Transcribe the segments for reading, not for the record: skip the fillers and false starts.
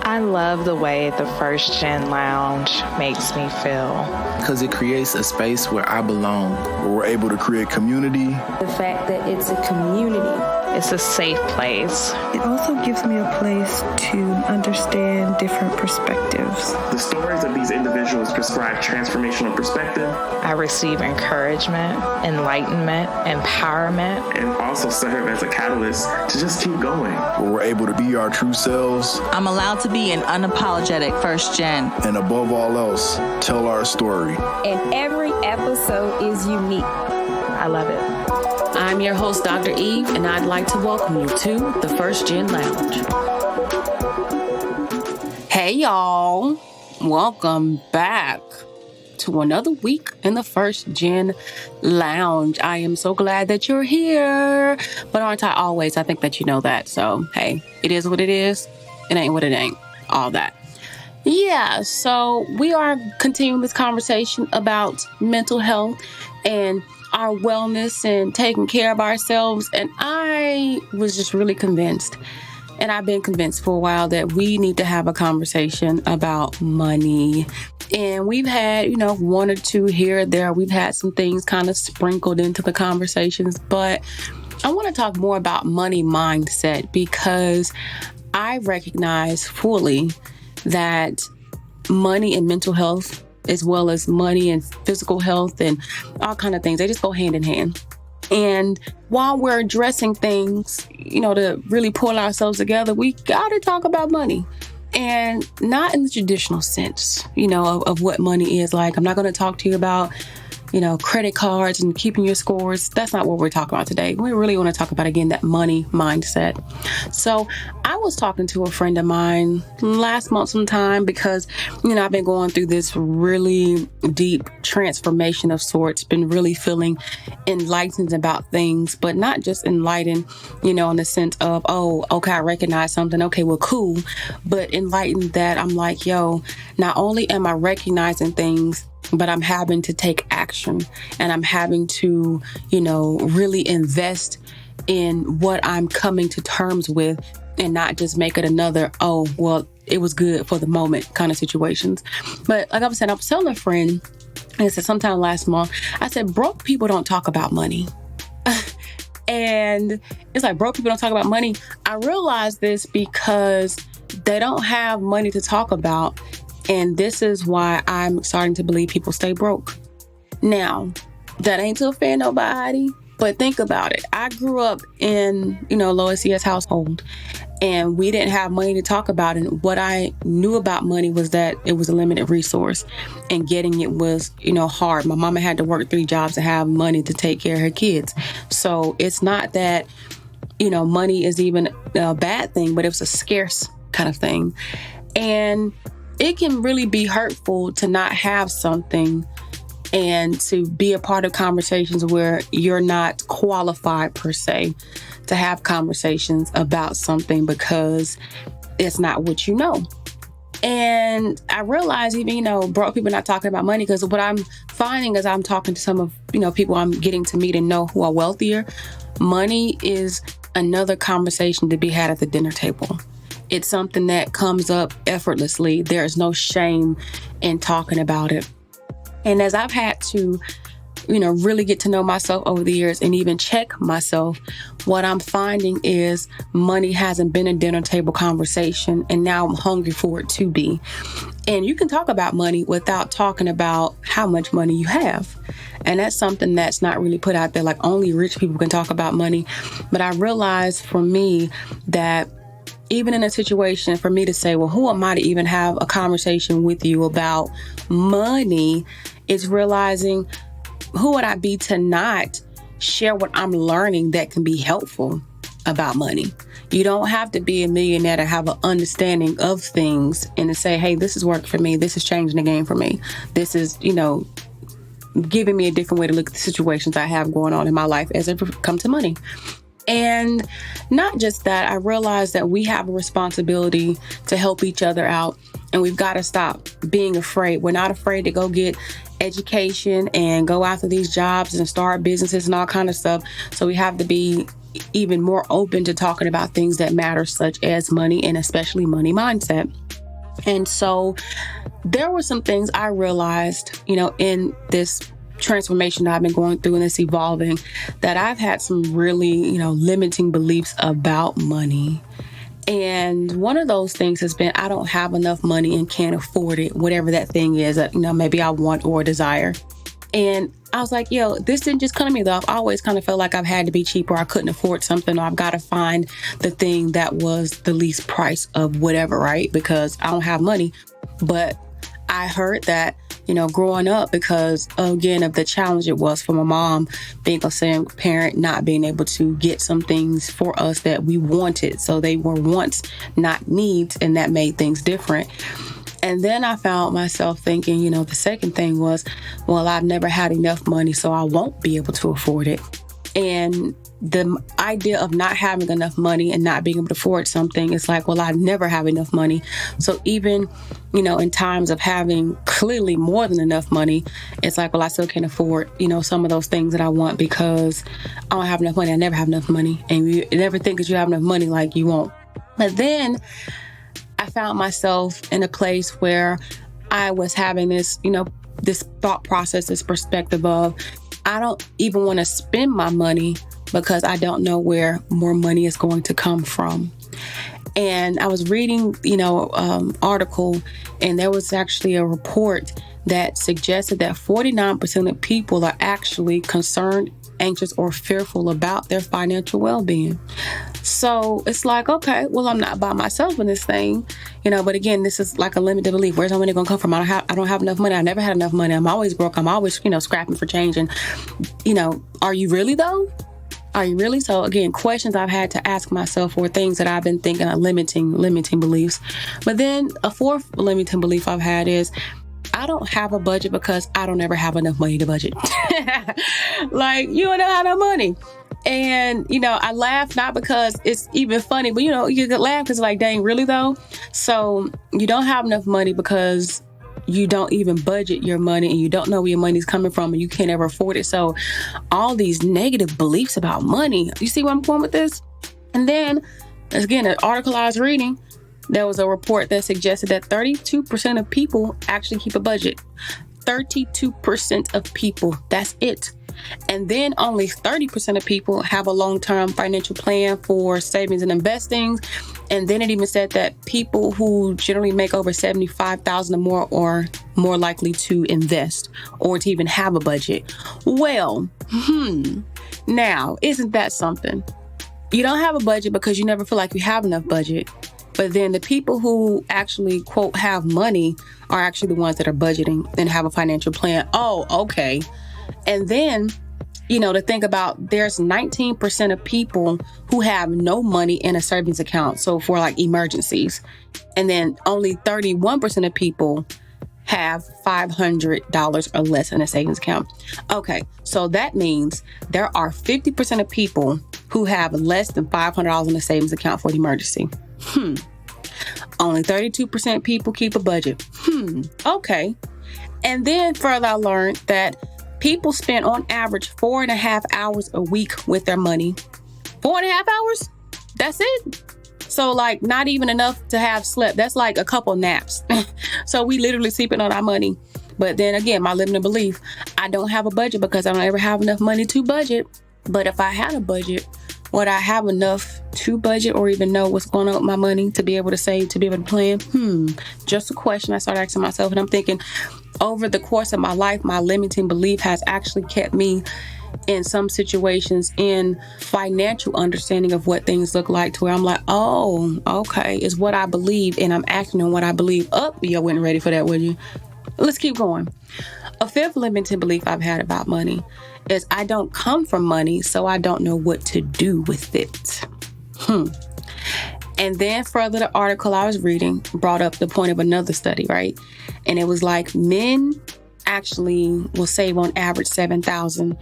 I love the way the First Gen Lounge makes me feel. Because it creates a space where I belong. Where we're able to create community. The fact that it's a community. It's a safe place. It also gives me a place to understand different perspectives. The stories of these individuals prescribe transformational perspective. I receive encouragement, enlightenment, empowerment. And also serve as a catalyst to just keep going. Where we're able to be our true selves. I'm allowed to be an unapologetic first gen. And above all else, tell our story. And every episode is unique. I love it. I'm your host, Dr. Eve, and I'd like to welcome you to the First Gen Lounge. Hey, y'all. Welcome back to another week in the First Gen Lounge. I am so glad that you're here. But aren't I always? I think that you know that. So, hey, it is what it is. It ain't what it ain't. All that. Yeah, so we are continuing this conversation about mental health and our wellness and taking care of ourselves. And I was just really convinced, and I've been convinced for a while, that we need to have a conversation about money. And we've had, one or two here or there. We've had some things kind of sprinkled into the conversations, but I want to talk more about money mindset, because I recognize fully that money and mental health, as well as money and physical health and all kind of things, they just go hand in hand. And while we're addressing things, to really pull ourselves together, we got to talk about money. And not in the traditional sense, of what money is like. I'm not going to talk to you about, credit cards and keeping your scores. That's not what we're talking about today. We really want to talk about, again, that money mindset. So I was talking to a friend of mine last month sometime because, I've been going through this really deep transformation of sorts, been really feeling enlightened about things, but not just enlightened, in the sense of, oh, okay, I recognize something. Okay, well, cool. But enlightened that I'm like, not only am I recognizing things, but I'm having to take action, and I'm having to, really invest in what I'm coming to terms with, and not just make it another, oh, well, it was good for the moment kind of situations. But like I was saying, I was telling a friend, and I said sometime last month, I said, broke people don't talk about money. And it's like, broke people don't talk about money. I realized this because they don't have money to talk about. And this is why I'm starting to believe people stay broke. Now, that ain't to offend nobody, but think about it. I grew up in, low SES household, and we didn't have money to talk about. And what I knew about money was that it was a limited resource, and getting it was, hard. My mama had to work 3 jobs to have money to take care of her kids. So it's not that, money is even a bad thing, but it was a scarce kind of thing. And it can really be hurtful to not have something and to be a part of conversations where you're not qualified per se to have conversations about something because it's not what you know. And I realize even, broke people not talking about money, because what I'm finding as I'm talking to some of, people I'm getting to meet and know who are wealthier, money is another conversation to be had at the dinner table. It's something that comes up effortlessly. There's no shame in talking about it. And as I've had to, really get to know myself over the years and even check myself, what I'm finding is money hasn't been a dinner table conversation, and now I'm hungry for it to be. And you can talk about money without talking about how much money you have. And that's something that's not really put out there, like only rich people can talk about money. But I realized for me that even in a situation for me to say, well, who am I to even have a conversation with you about money? It's realizing, who would I be to not share what I'm learning that can be helpful about money? You don't have to be a millionaire to have an understanding of things and to say, hey, this is working for me. This is changing the game for me. This is, giving me a different way to look at the situations I have going on in my life as it comes to money. And not just that, I realized that we have a responsibility to help each other out, and we've got to stop being afraid. We're not afraid to go get education and go after these jobs and start businesses and all kind of stuff. So we have to be even more open to talking about things that matter, such as money, and especially money mindset. And so there were some things I realized, in this transformation that I've been going through and this evolving, that I've had some really, limiting beliefs about money. And one of those things has been, I don't have enough money and can't afford it, whatever that thing is that, maybe I want or desire. And I was like, this didn't just come to me though. I've always kind of felt like I've had to be cheap, or I couldn't afford something, or I've got to find the thing that was the least price of whatever, right? Because I don't have money. But I heard that, growing up, because again, of the challenge it was for my mom being a single parent, not being able to get some things for us that we wanted. So they were wants, not needs, and that made things different. And then I found myself thinking, the second thing was, well, I've never had enough money, so I won't be able to afford it. And the idea of not having enough money and not being able to afford something is like, well, I never have enough money. So even, in times of having clearly more than enough money, it's like, well, I still can't afford, some of those things that I want because I don't have enough money. I never have enough money. And you never think that you have enough money, like you won't. But then I found myself in a place where I was having this, this thought process, this perspective of, I don't even want to spend my money because I don't know where more money is going to come from. And I was reading, article, and there was actually a report that suggested that 49% of people are actually concerned, anxious, or fearful about their financial well-being. So it's like, okay, well, I'm not by myself in this thing, but again, this is like a limited belief. Where's my money going to come from? I don't have enough money. I never had enough money. I'm always broke. I'm always, scrapping for change. And, are you really though? Are you really? So again, questions I've had to ask myself, or things that I've been thinking are limiting beliefs. But then a fourth limiting belief I've had is, I don't have a budget because I don't ever have enough money to budget. Like, you don't have no money. And, I laugh not because it's even funny, but, you could laugh because like, dang, really though? So you don't have enough money because you don't even budget your money, and you don't know where your money's coming from, and you can't ever afford it. So all these negative beliefs about money, you see where I'm going with this? And then, again, an article I was reading, there was a report that suggested that 32% of people actually keep a budget. 32% of people, that's it. And then only 30% of people have a long-term financial plan for savings and investing. And then it even said that people who generally make over $75,000 or more are more likely to invest or to even have a budget. Well, now, isn't that something? You don't have a budget because you never feel like you have enough budget. But then the people who actually, quote, have money are actually the ones that are budgeting and have a financial plan. Oh, okay. And then, to think about, there's 19% of people who have no money in a savings account. So for like emergencies. And then only 31% of people have $500 or less in a savings account. Okay, so that means there are 50% of people who have less than $500 in a savings account for an emergency. Only 32% people keep a budget. Okay. And then further, I learned that people spend on average 4.5 hours a week with their money. 4.5 hours? That's it. So like not even enough to have slept. That's like a couple naps. So we literally sleeping on our money. But then again, my limiting belief, I don't have a budget because I don't ever have enough money to budget. But if I had a budget, would I have enough to budget or even know what's going on with my money to be able to save, to be able to plan? Just a question I started asking myself. And I'm thinking, over the course of my life, my limiting belief has actually kept me in some situations in financial understanding of what things look like, to where I'm like, oh, okay, it's what I believe and I'm acting on what I believe. You wasn't ready for that, would you? Let's keep going. A fifth limiting belief I've had about money is I don't come from money, so I don't know what to do with it. And then further, the article I was reading brought up the point of another study, right? And it was like men actually will save on average $7,000,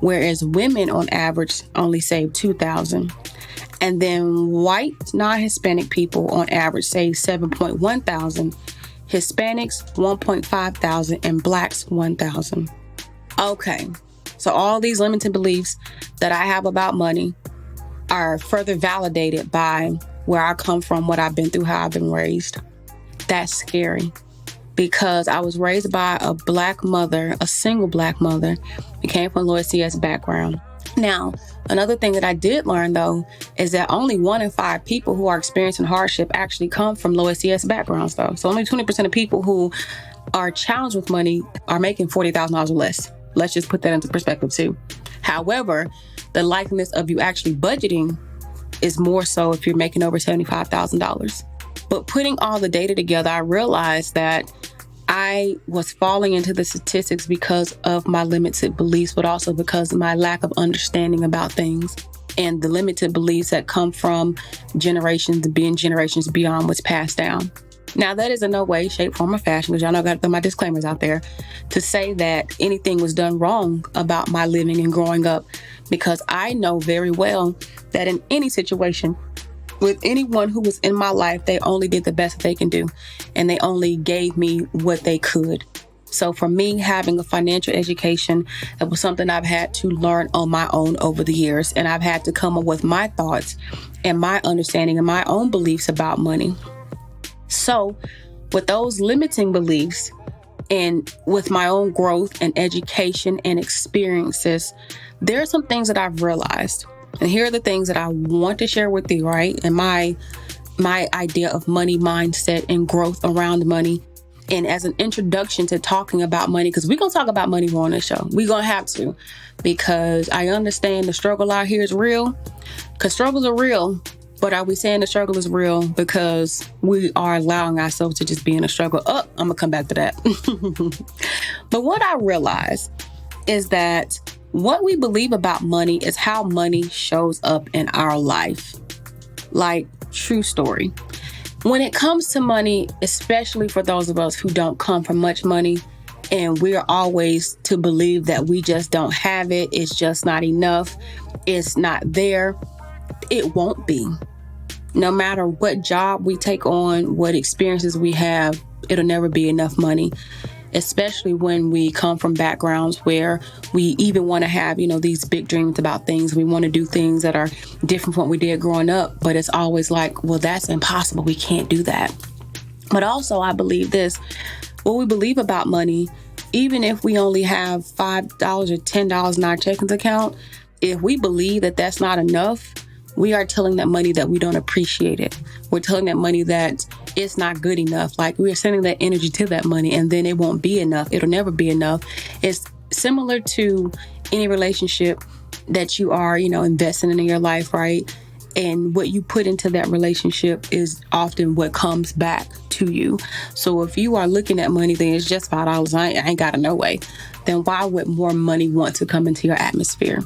whereas women on average only save $2,000. And then white non-Hispanic people on average save $7,100, Hispanics $1,500, and blacks $1,000. Okay, so all these limiting beliefs that I have about money are further validated by where I come from, what I've been through, how I've been raised. that's scary because I was raised by a Black mother, a single Black mother. We came from lower CS background. Now, another thing that I did learn, though, is that only 1 in 5 people who are experiencing hardship actually come from lower CS backgrounds, though. So only 20% of people who are challenged with money are making $40,000 or less. Let's just put that into perspective, too. However, the likeliness of you actually budgeting is more so if you're making over $75,000. But putting all the data together, I realized that I was falling into the statistics because of my limited beliefs, but also because of my lack of understanding about things and the limited beliefs that come from generations beyond what's passed down. Now, that is in no way, shape, form, or fashion, because y'all know I got to throw my disclaimers out there, to say that anything was done wrong about my living and growing up, because I know very well that in any situation, with anyone who was in my life, they only did the best that they can do, and they only gave me what they could. So for me, having a financial education, it was something I've had to learn on my own over the years, and I've had to come up with my thoughts and my understanding and my own beliefs about money. So with those limiting beliefs and with my own growth and education and experiences, there are some things that I've realized. And here are the things that I want to share with you, right? And my idea of money mindset and growth around money. And as an introduction to talking about money, because we're going to talk about money more on this show. We're going to have to, because I understand the struggle out here is real, because struggles are real. But are we saying the struggle is real because we are allowing ourselves to just be in a struggle? I'm going to come back to that. But what I realize is that what we believe about money is how money shows up in our life. Like, true story. When it comes to money, especially for those of us who don't come from much money, and we're always to believe that we just don't have it, it's just not enough, it's not there, it won't be. No matter what job we take on, what experiences we have, it'll never be enough money, especially when we come from backgrounds where we even want to have, these big dreams about things. We want to do things that are different from what we did growing up, but it's always like, well, that's impossible. We can't do that. But also, I believe this, what we believe about money, even if we only have $5 or $10 in our checking account, if we believe that that's not enough, we are telling that money that we don't appreciate it. We're telling that money that it's not good enough. Like, we are sending that energy to that money, and then it won't be enough. It'll never be enough. It's similar to any relationship that you are, investing in your life, right? And what you put into that relationship is often what comes back to you. So if you are looking at money, then it's just $5. I ain't got it no way. Then why would more money want to come into your atmosphere?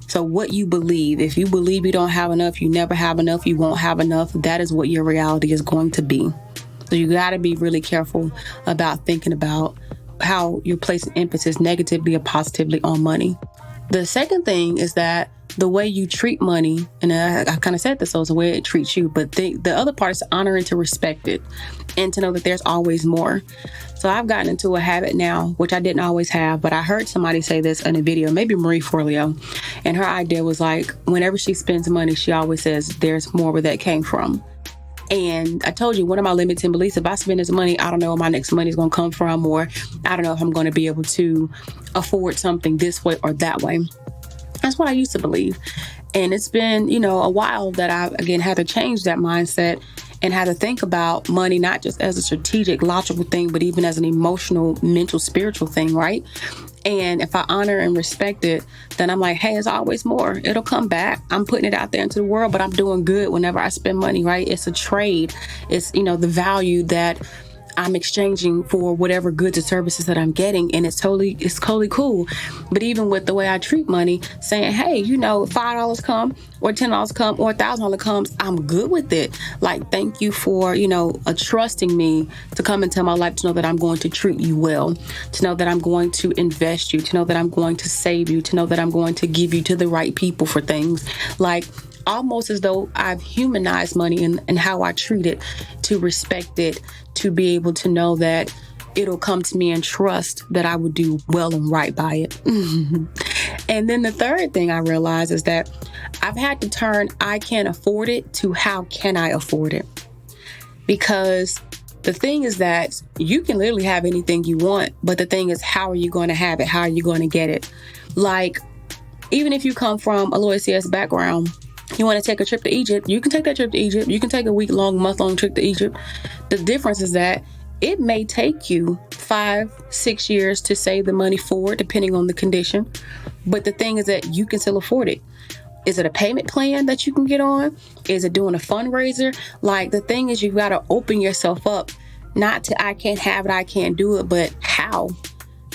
So what you believe, if you believe you don't have enough, you never have enough, you won't have enough, that is what your reality is going to be. So you got to be really careful about thinking about how you're placing emphasis negatively or positively on money. The second thing is that the way you treat money, and I kind of said this, so it's the way it treats you, but the other part is to honor and to respect it and to know that there's always more. So I've gotten into a habit now, which I didn't always have, but I heard somebody say this in a video, maybe Marie Forleo, and her idea was like, whenever she spends money, she always says, there's more where that came from. And I told you, one of my limiting beliefs, if I spend this money, I don't know where my next money is going to come from, or I don't know if I'm going to be able to afford something this way or that way. That's what I used to believe. And it's been, a while that I, again, had to change that mindset and had to think about money, not just as a strategic, logical thing, but even as an emotional, mental, spiritual thing, right? And if I honor and respect it, then I'm like, hey, there's always more. It'll come back. I'm putting it out there into the world, but I'm doing good whenever I spend money, right? It's a trade. It's, the value that I'm exchanging for whatever goods or services that I'm getting. And it's totally cool. But even with the way I treat money, saying, hey, $5 come or $10 come or $1,000 comes, I'm good with it. Like, thank you for, trusting me to come into my life, to know that I'm going to treat you well, to know that I'm going to invest you, to know that I'm going to save you, to know that I'm going to give you to the right people for things. Like, almost as though I've humanized money and how I treat it, to respect it, to be able to know that it'll come to me and trust that I would do well and right by it. And then the third thing I realized is that I've had to turn I can't afford it to how can I afford it? Because The thing is that you can literally have anything you want, but the thing is, how are you going to have it? How are you going to get it? Like, even if you come from a lawyer CS background, you want to take a trip to Egypt, you can take that trip to Egypt. You can take a week-long, month-long trip to Egypt. The difference is that it may take you 5-6 years to save the money for it, depending on the condition. But the thing is that you can still afford it. Is it a payment plan that you can get on? Is it doing a fundraiser? Like, the thing is, you've got to open yourself up, not to I can't have it, I can't do it, but how?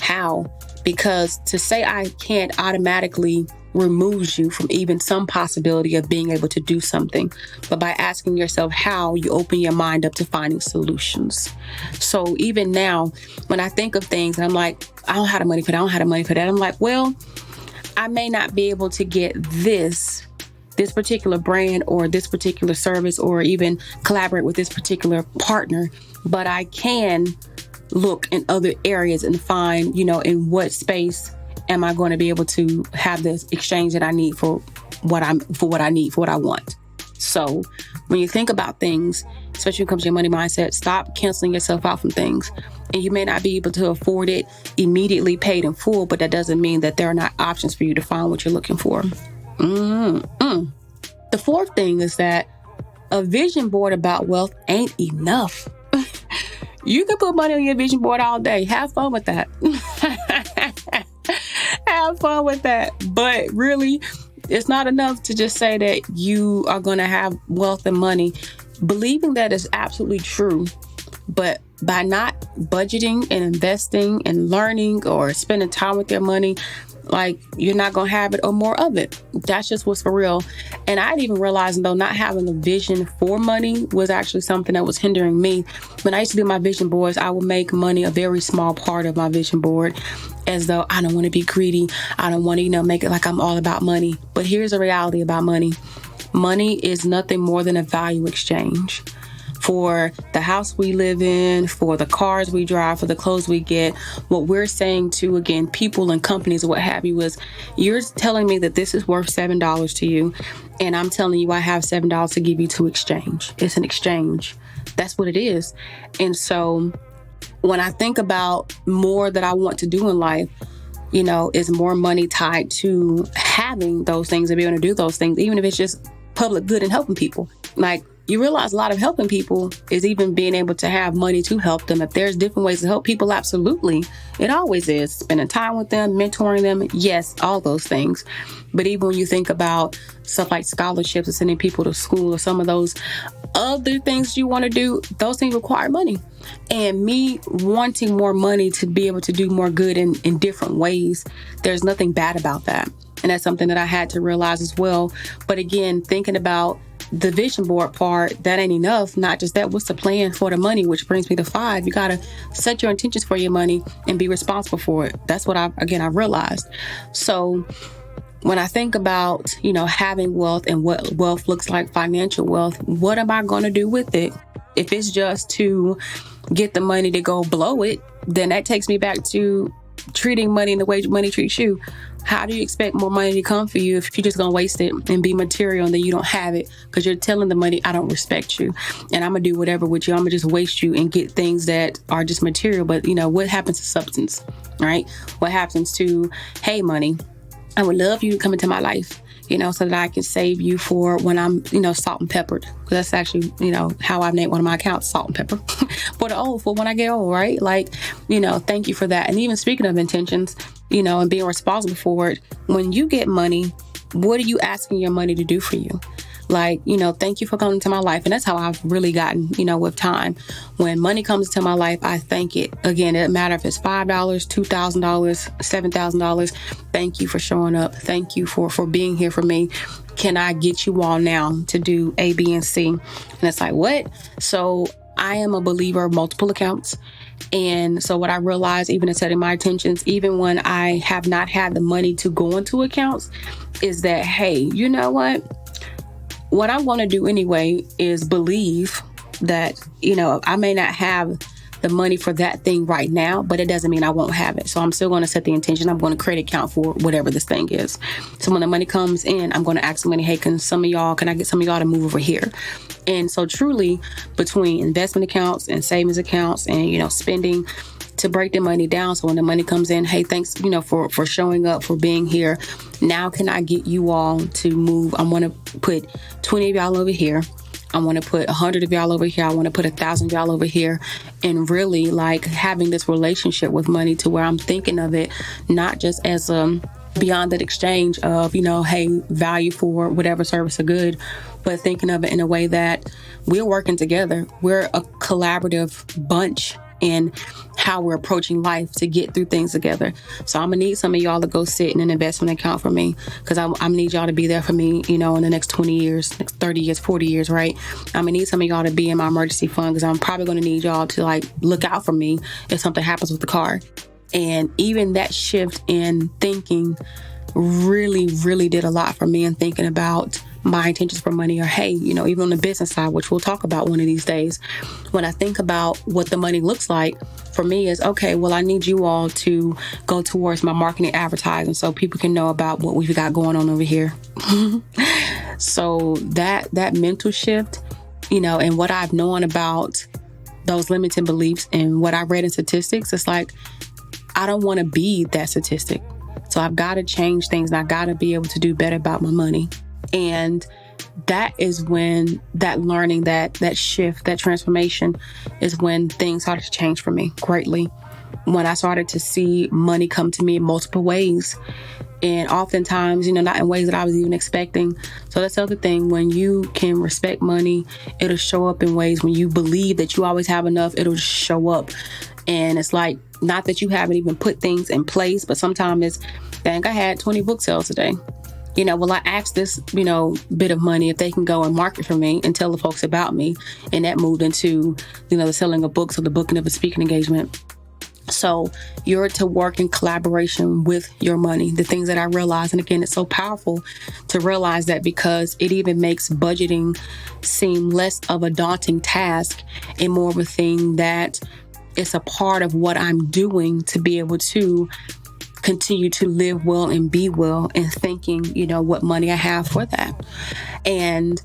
How? Because to say I can't automatically removes you from even some possibility of being able to do something. But by asking yourself how, you open your mind up to finding solutions. So even now, when I think of things and I'm like, I don't have the money for that, I don't have the money for that, I'm like, well, I may not be able to get this particular brand or this particular service or even collaborate with this particular partner, but I can look in other areas and find, in what space am I going to be able to have this exchange that I need for what I want. So when you think about things, especially when it comes to your money mindset, stop canceling yourself out from things. And you may not be able to afford it immediately paid in full, but that doesn't mean that there are not options for you to find what you're looking for. The fourth thing is that a vision board about wealth ain't enough. You can put money on your vision board all day. Have fun with that. Have fun with that. But really, it's not enough to just say that you are going to have wealth and money. Believing that is absolutely true. But by not budgeting and investing and learning or spending time with your money, like, you're not going to have it or more of it. That's just what's for real. And I didn't even realize, though, not having a vision for money was actually something that was hindering me. When I used to do my vision boards, I would make money a very small part of my vision board, as though I don't want to be greedy. I don't want to, make it like I'm all about money. But here's the reality about money. Money is nothing more than a value exchange. For the house we live in, for the cars we drive, for the clothes we get, what we're saying to, again, people and companies or what have you is, you're telling me that this is worth $7 to you, and I'm telling you I have $7 to give you to exchange. It's an exchange. That's what it is. And so when I think about more that I want to do in life, is more money tied to having those things and being able to do those things, even if it's just public good and helping people. Like, you realize a lot of helping people is even being able to have money to help them. If there's different ways to help people, absolutely. It always is. Spending time with them, mentoring them, yes, all those things. But even when you think about stuff like scholarships or sending people to school or some of those other things you want to do, those things require money. And me wanting more money to be able to do more good in different ways, there's nothing bad about that. And that's something that I had to realize as well. But again, thinking about the vision board part, that ain't enough. Not just that, what's the plan for the money, which brings me to 5. You got to set your intentions for your money and be responsible for it. That's what I realized. So when I think about, having wealth and what wealth looks like, financial wealth, what am I going to do with it? If it's just to get the money to go blow it, then that takes me back to treating money in the way money treats you. How do you expect more money to come for you if you're just going to waste it and be material and then you don't have it because you're telling the money, I don't respect you and I'm going to do whatever with you. I'm going to just waste you and get things that are just material. But, what happens to substance, right? What happens to, hey, money, I would love you to come into my life, so that I can save you for when I'm, salt and peppered. That's actually, how I've named one of my accounts, Salt and Pepper. for when I get old, right? Like, thank you for that. And even speaking of intentions, and being responsible for it, when you get money, what are you asking your money to do for you? Like, thank you for coming into my life. And that's how I've really gotten, with time. When money comes into my life, I thank it. Again, it doesn't matter if it's $5, $2,000, $7,000. Thank you for showing up. Thank you for being here for me. Can I get you all now to do A, B, and C? And it's like, what? So I am a believer of multiple accounts. And so what I realized, even in setting my intentions, even when I have not had the money to go into accounts, is that, hey, you know what? What I'm going to do anyway is believe that, I may not have the money for that thing right now, but it doesn't mean I won't have it. So I'm still going to set the intention. I'm going to create an account for whatever this thing is. So when the money comes in, I'm going to ask somebody, hey, can I get some of y'all to move over here? And so truly, between investment accounts and savings accounts and, spending, to break the money down. So when the money comes in, hey, thanks, for showing up, for being here. Now, can I get you all to move? I want to put 20 of y'all over here. I want to put 100 of y'all over here. I want to put 1,000 of y'all over here. And really having this relationship with money to where I'm thinking of it, not just as beyond that exchange of, hey, value for whatever service or good, but thinking of it in a way that we're working together. We're a collaborative bunch in how we're approaching life to get through things together. So I'm gonna need some of y'all to go sit in an investment account for me, because I'm gonna need y'all to be there for me, in the next 20 years, next 30 years, 40 years, right? I'm gonna need some of y'all to be in my emergency fund, because I'm probably gonna need y'all to look out for me if something happens with the car. And even that shift in thinking really, really did a lot for me in thinking about my intentions for money, or hey, even on the business side, which we'll talk about one of these days. When I think about what the money looks like for me is, okay, well, I need you all to go towards my marketing advertising so people can know about what we've got going on over here. So that mental shift, and what I've known about those limiting beliefs and what I read in statistics, it's I don't want to be that statistic. So I've got to change things, and I got to be able to do better about my money. And that is when that learning, that shift, that transformation is when things started to change for me greatly. When I started to see money come to me in multiple ways, and oftentimes, not in ways that I was even expecting. So that's the other thing. When you can respect money, it'll show up in ways when you believe that you always have enough, it'll show up. And it's not that you haven't even put things in place, but sometimes it's, dang, I had 20 book sales today. Well, I asked this, bit of money if they can go and market for me and tell the folks about me. And that moved into, the selling of books or the booking of a speaking engagement. So you're to work in collaboration with your money. The things that I realized, and again, it's so powerful to realize that, because it even makes budgeting seem less of a daunting task and more of a thing that it's a part of what I'm doing to be able to continue to live well and be well, and thinking, what money I have for that. And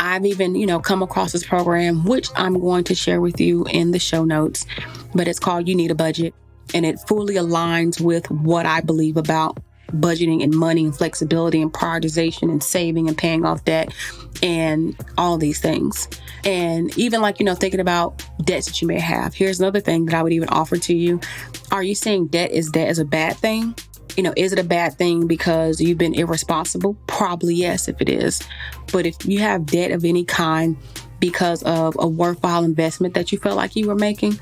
I've even, come across this program, which I'm going to share with you in the show notes, but it's called You Need a Budget. And it fully aligns with what I believe about budgeting and money and flexibility and prioritization and saving and paying off debt and all these things. And even thinking about debts that you may have. Here's another thing that I would even offer to you. Are you saying debt is a bad thing? Is it a bad thing because you've been irresponsible? Probably yes, if it is. But if you have debt of any kind because of a worthwhile investment that you felt like you were making,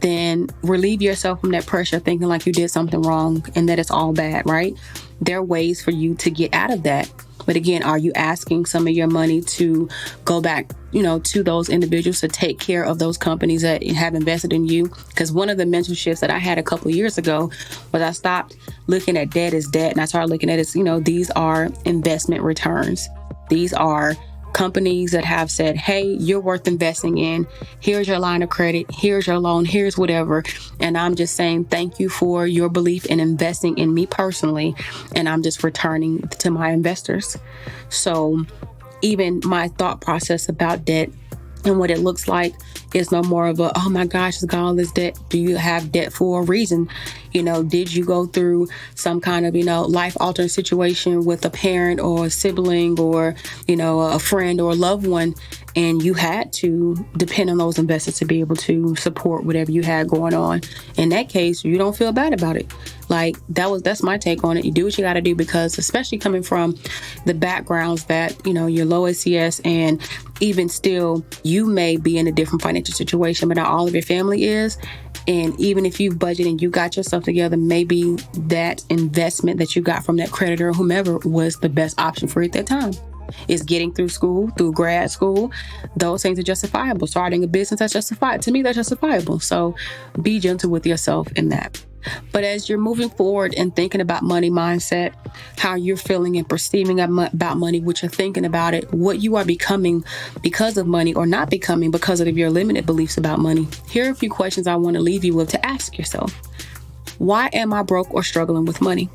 then relieve yourself from that pressure, thinking like you did something wrong and that it's all bad, right? There are ways for you to get out of that. But again, are you asking some of your money to go back, to those individuals to take care of those companies that have invested in you? Because one of the mental shifts that I had a couple of years ago was I stopped looking at debt as debt, and I started looking at it as, these are investment returns. These are companies that have said, hey, you're worth investing in. Here's your line of credit. Here's your loan. Here's whatever. And I'm just saying thank you for your belief in investing in me personally. And I'm just returning to my investors. So even my thought process about debt and what it looks like is no more of a, oh my gosh, it's got all this debt. Do you have debt for a reason? Did you go through some kind of, life-altering situation with a parent or a sibling or, a friend or a loved one, and you had to depend on those investors to be able to support whatever you had going on? In that case, you don't feel bad about it. That's my take on it. You do what you got to do, because especially coming from the backgrounds that, you're low SES, and even still, you may be in a different financial situation, but not all of your family is. And even if you've budgeted and you got yourself together, maybe that investment that you got from that creditor or whomever was the best option for you at that time. Is getting through school, through grad school. Those things are justifiable. Starting a business, that's justified. To me, that's justifiable. So be gentle with yourself in that. But as you're moving forward and thinking about money mindset, how you're feeling and perceiving about money, what you're thinking about it, what you are becoming because of money or not becoming because of your limited beliefs about money, here are a few questions I want to leave you with to ask yourself. Why am I broke or struggling with money?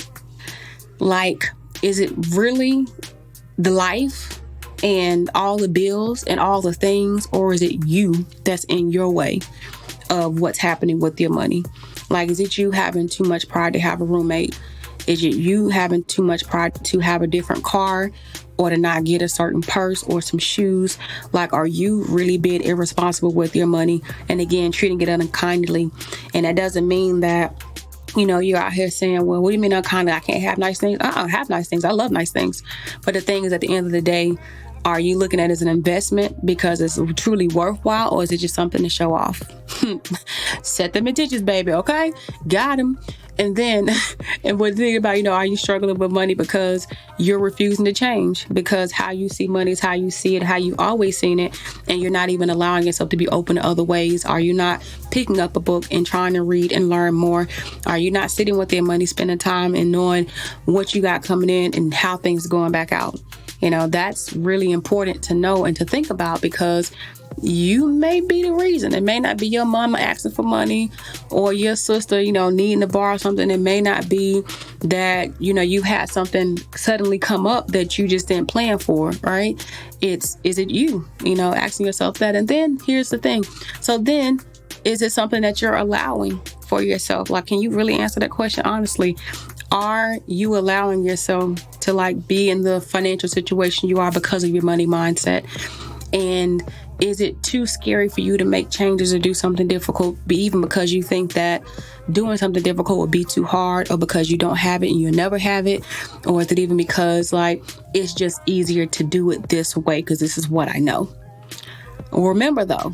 Like, is it really the life and all the bills and all the things, or is it you that's in your way of what's happening with your money? Like, is it you having too much pride to have a roommate? Is it you having too much pride to have a different car or to not get a certain purse or some shoes? Like, are you really being irresponsible with your money and again, treating it unkindly? And that doesn't mean that, you're out here saying, well, what do you mean unkindly? I can't have nice things. I have nice things. I love nice things. But the thing is, at the end of the day, are you looking at it as an investment because it's truly worthwhile, or is it just something to show off? Set them intentions, baby. Okay, got them. And then, and what think about, are you struggling with money because you're refusing to change? Because how you see money is how you see it, how you always seen it, and you're not even allowing yourself to be open to other ways. Are you not picking up a book and trying to read and learn more? Are you not sitting with your money, spending time and knowing what you got coming in and how things are going back out? That's really important to know and to think about, because you may be the reason. It may not be your mama asking for money or your sister, needing to borrow something. It may not be that, you had something suddenly come up that you just didn't plan for, right? Is it you, asking yourself that? And then here's the thing. So then, is it something that you're allowing for yourself? Like, can you really answer that question honestly? Are you allowing yourself to be in the financial situation you are because of your money mindset? And is it too scary for you to make changes or do something difficult, even because you think that doing something difficult would be too hard, or because you don't have it and you'll never have it? Or is it even because it's just easier to do it this way because this is what I know? Remember though,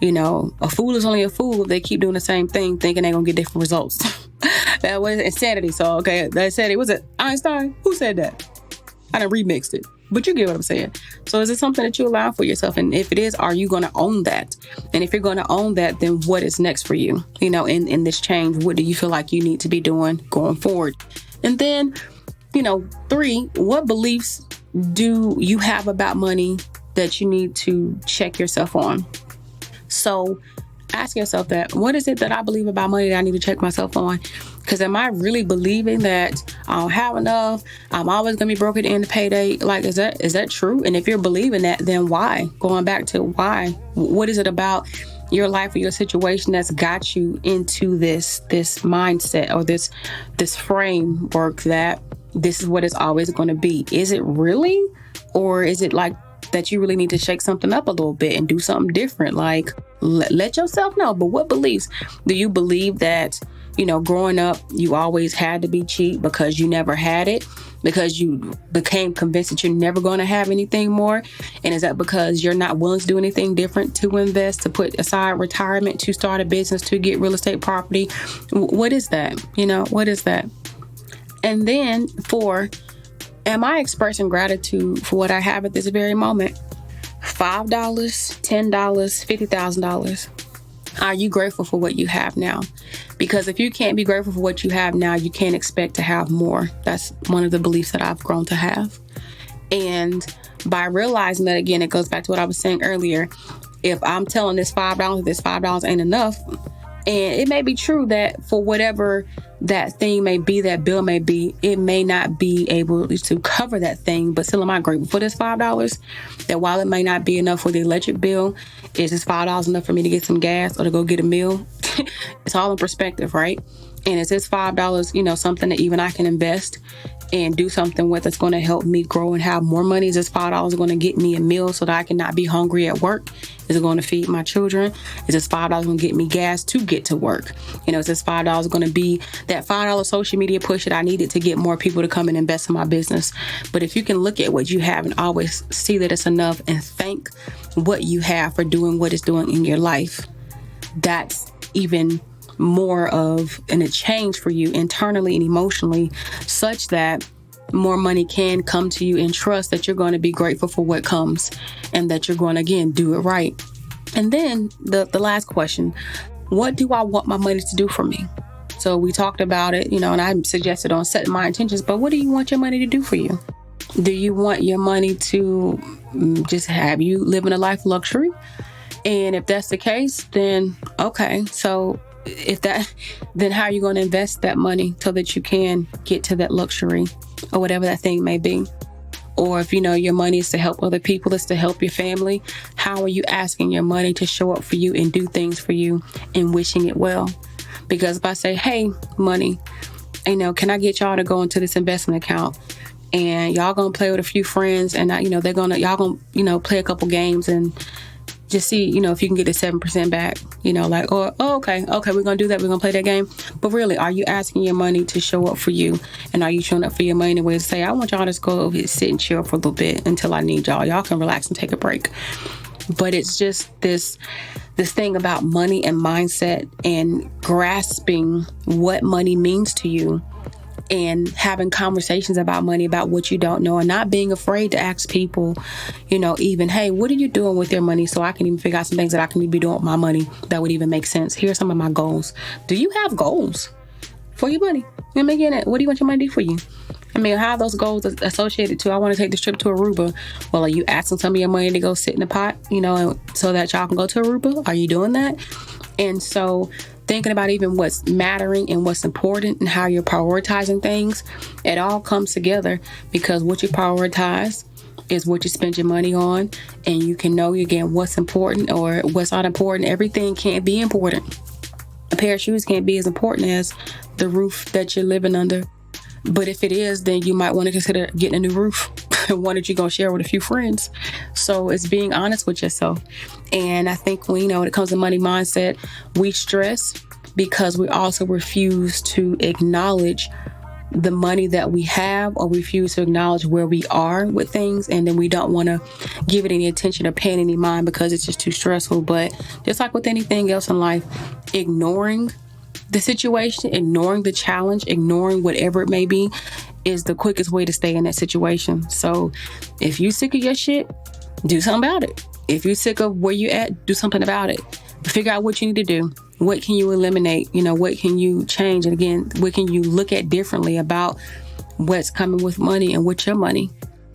a fool is only a fool if they keep doing the same thing thinking they're going to get different results. That was insanity. So, okay, that said, was it Einstein? Who said that? I done remixed it, but you get what I'm saying. So is it something that you allow for yourself? And if it is, are you going to own that? And if you're going to own that, then what is next for you? In this change, what do you feel like you need to be doing going forward? And then, 3, what beliefs do you have about money that you need to check yourself on? So ask yourself that. What is it that I believe about money that I need to check myself on? Because am I really believing that I don't have enough? I'm always going to be broke at the end of payday. Is that true? And if you're believing that, then why? Going back to why? What is it about your life or your situation that's got you into this mindset or this framework that this is what it's always going to be? Is it really? Or is it that you really need to shake something up a little bit and do something different? Let yourself know. But what beliefs do you believe that, growing up, you always had to be cheap because you never had it, because you became convinced that you're never going to have anything more? And is that because you're not willing to do anything different, to invest, to put aside retirement, to start a business, to get real estate property? What is that? What is that? And then 4, am I expressing gratitude for what I have at this very moment? $5, $10, $50,000. Are you grateful for what you have now? Because if you can't be grateful for what you have now, you can't expect to have more. That's one of the beliefs that I've grown to have. And by realizing that, again, it goes back to what I was saying earlier. If I'm telling this $5 ain't enough, and it may be true that for whatever that thing may be, that bill may be, it may not be able to cover that thing, but still am I grateful for this $5? That while it may not be enough for the electric bill, is this $5 enough for me to get some gas or to go get a meal? It's all in perspective, right? And is this $5, something that even I can invest and do something with that's going to help me grow and have more money? Is this $5 going to get me a meal so that I can not be hungry at work? Is it going to feed my children? Is this $5 going to get me gas to get to work? Is this $5 going to be that $5 social media push that I needed to get more people to come and invest in my business? But if you can look at what you have and always see that it's enough and thank what you have for doing what it's doing in your life, that's even more of a change for you internally and emotionally, such that more money can come to you, and trust that you're going to be grateful for what comes and that you're going to, again, do it right. And then the last question, what do I want my money to do for me? So we talked about it, and I suggested on setting my intentions, but what do you want your money to do for you? Do you want your money to just have you living a life of luxury? And if that's the case, then okay. So then how are you going to invest that money so that you can get to that luxury or whatever that thing may be? Or if your money is to help other people, it's to help your family, how are you asking your money to show up for you and do things for you and wishing it well? Because if I say, hey, money, can I get y'all to go into this investment account and y'all gonna play with a few friends and y'all gonna play a couple games and just see, if you can get the 7% back, okay, we're going to do that. We're going to play that game. But really, are you asking your money to show up for you? And are you showing up for your money in a way to say, I want y'all to go over here, sit and chill for a little bit until I need y'all. Y'all can relax and take a break. But it's just this thing about money and mindset and grasping what money means to you and having conversations about money, about what you don't know, and not being afraid to ask people, even, hey, what are you doing with your money? So I can even figure out some things that I can be doing with my money that would even make sense. Here are some of my goals. Do you have goals for your money? What do you want your money to do for you? How are those goals associated to, I want to take this trip to Aruba. Well, are you asking some of your money to go sit in the pot, so that y'all can go to Aruba? Are you doing that? And so thinking about even what's mattering and what's important and how you're prioritizing things, it all comes together because what you prioritize is what you spend your money on. And you can know, again, what's important or what's not important. Everything can't be important. A pair of shoes can't be as important as the roof that you're living under. But if it is, then you might want to consider getting a new roof, one that you're going to share with a few friends. So it's being honest with yourself. And I think when it comes to money mindset, we stress because we also refuse to acknowledge the money that we have, or refuse to acknowledge where we are with things. And then we don't want to give it any attention or pay any mind because it's just too stressful. But just like with anything else in life, ignoring the situation, ignoring the challenge, ignoring whatever it may be, is the quickest way to stay in that situation. So if you're sick of your shit, do something about it. If you're sick of where you're at, do something about it. Figure out what you need to do. What can you eliminate? What can you change? And again, what can you look at differently about what's coming with money and with your money?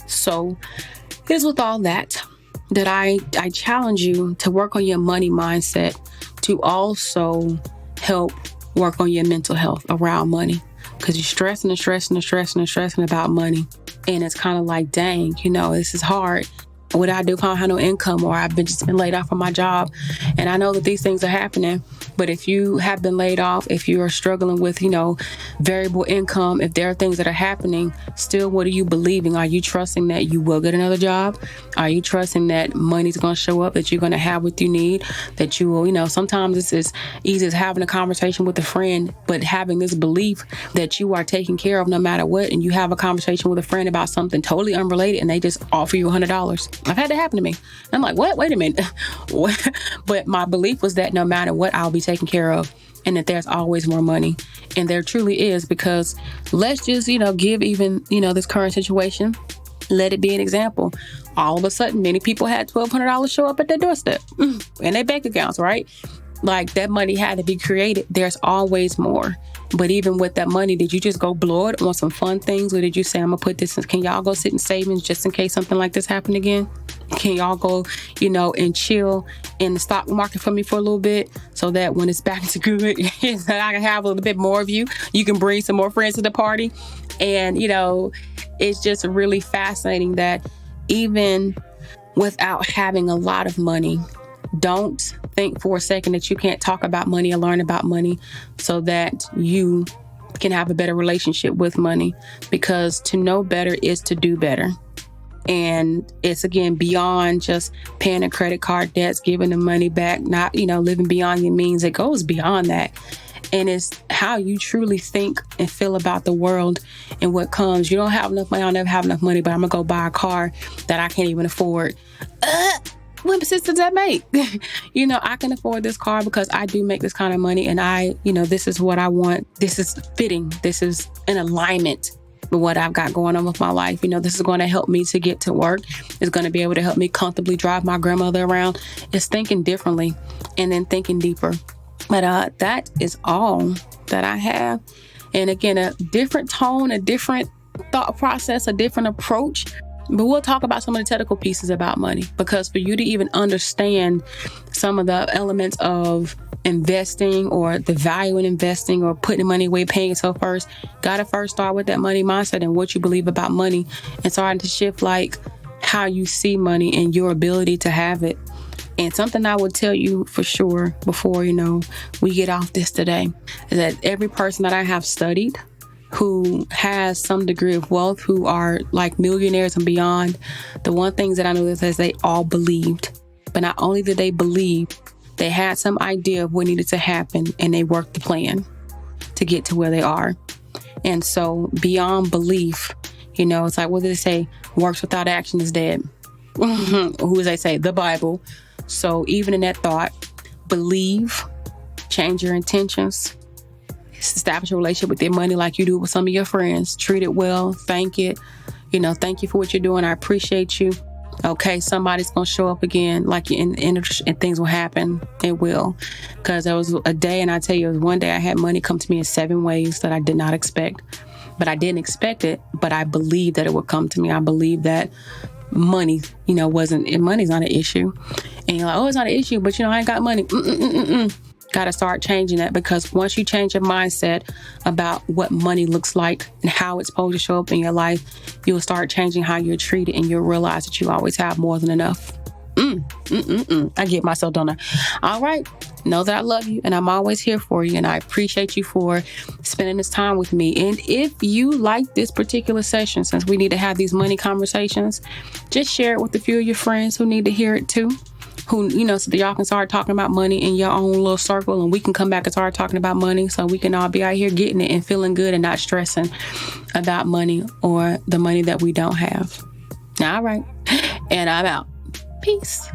So it's with all that I challenge you to work on your money mindset, to also help work on your mental health around money, because you're stressing about money. And it's kind of like, dang, this is hard. What do I do if I don't have no income, or I've just been laid off from my job? And I know that these things are happening, but if you have been laid off, if you are struggling with, variable income, if there are things that are happening, still, what are you believing? Are you trusting that you will get another job? Are you trusting that money's going to show up, that you're going to have what you need, that you will, sometimes it's as easy as having a conversation with a friend, but having this belief that you are taken care of no matter what. And you have a conversation with a friend about something totally unrelated and they just offer you $100. I've had that happen to me. I'm like, what? Wait a minute. But my belief was that no matter what, I'll be taken care of, and that there's always more money. And there truly is, because let's just, give even, this current situation, let it be an example. All of a sudden, many people had $1,200 show up at their doorstep in their bank accounts, right? Like, that money had to be created. There's always more. But even with that money, did you just go blow it on some fun things? Or did you say, I'm going to put this in, can y'all go sit in savings just in case something like this happened again? Can y'all go, and chill in the stock market for me for a little bit, so that when it's back to good, I can have a little bit more of you. You can bring some more friends to the party. And, it's just really fascinating that even without having a lot of money, don't think for a second that you can't talk about money or learn about money, so that you can have a better relationship with money, because to know better is to do better. And it's, again, beyond just paying the credit card debts, giving the money back, not, living beyond your means. It goes beyond that. And it's how you truly think and feel about the world and what comes. You don't have enough money. I'll never have enough money, but I'm going to go buy a car that I can't even afford. What sense does that make? I can afford this car because I do make this kind of money, and this is what I want. This is fitting. This is in alignment with what I've got going on with my life. This is going to help me to get to work. It's going to be able to help me comfortably drive my grandmother around. It's thinking differently and then thinking deeper. But that is all that I have. And again, a different tone, a different thought process, a different approach. But we'll talk about some of the technical pieces about money, because for you to even understand some of the elements of investing or the value in investing or putting money away, paying yourself first, gotta first start with that money mindset and what you believe about money, and starting to shift like how you see money and your ability to have it. And something I would tell you for sure before, we get off this today, is that every person that I have studied who has some degree of wealth, who are like millionaires and beyond, the one thing that I know is they all believed. But not only did they believe, they had some idea of what needed to happen, and they worked the plan to get to where they are. And so beyond belief, it's like, what do they say? Works without action is dead. Who does they say? The Bible. So even in that thought, believe, change your intentions, establish a relationship with your money like you do with some of your friends. Treat it well. Thank it. Thank you for what you're doing. I appreciate you. Okay, somebody's going to show up again, like and things will happen. It will. Because there was a day, and I tell you, one day I had money come to me in 7 ways that I did not expect. But I didn't expect it, but I believed that it would come to me. I believed that money, money's not an issue. And you're like, oh, it's not an issue, but I ain't got money. Got to start changing that, because once you change your mindset about what money looks like and how it's supposed to show up in your life, you'll start changing how you're treated, and you'll realize that you always have more than enough. I get myself done there. All right. Know that I love you and I'm always here for you. And I appreciate you for spending this time with me. And if you like this particular session, since we need to have these money conversations, just share it with a few of your friends who need to hear it too. Who, so that y'all can start talking about money in your own little circle, and we can come back and start talking about money, so we can all be out here getting it and feeling good and not stressing about money or the money that we don't have. All right. And I'm out. Peace.